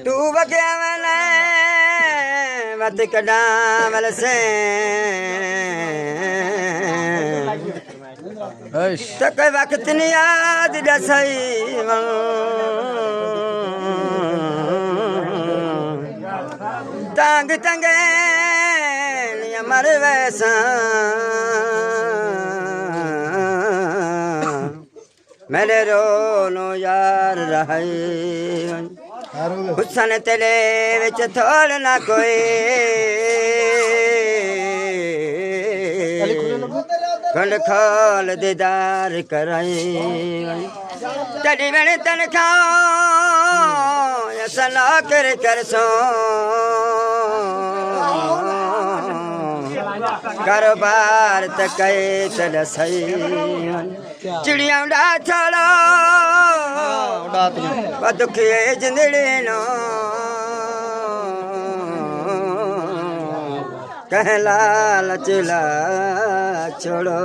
तू बके मैंने मत कडामल से तो कोई वक्त नहीं याद दसई तांग तंगे मर वैसा मेरे रोनो यार रही हुसन तेरे विच थोड़ ना कोई खंड खोल दीदार कराई तड़ी बने तन खाओ सना कर सो कारोबार तक चल सही चिड़िया उड़ा छोड़ो दुखी जिंदड़ी नो कहला लचला छोड़ो।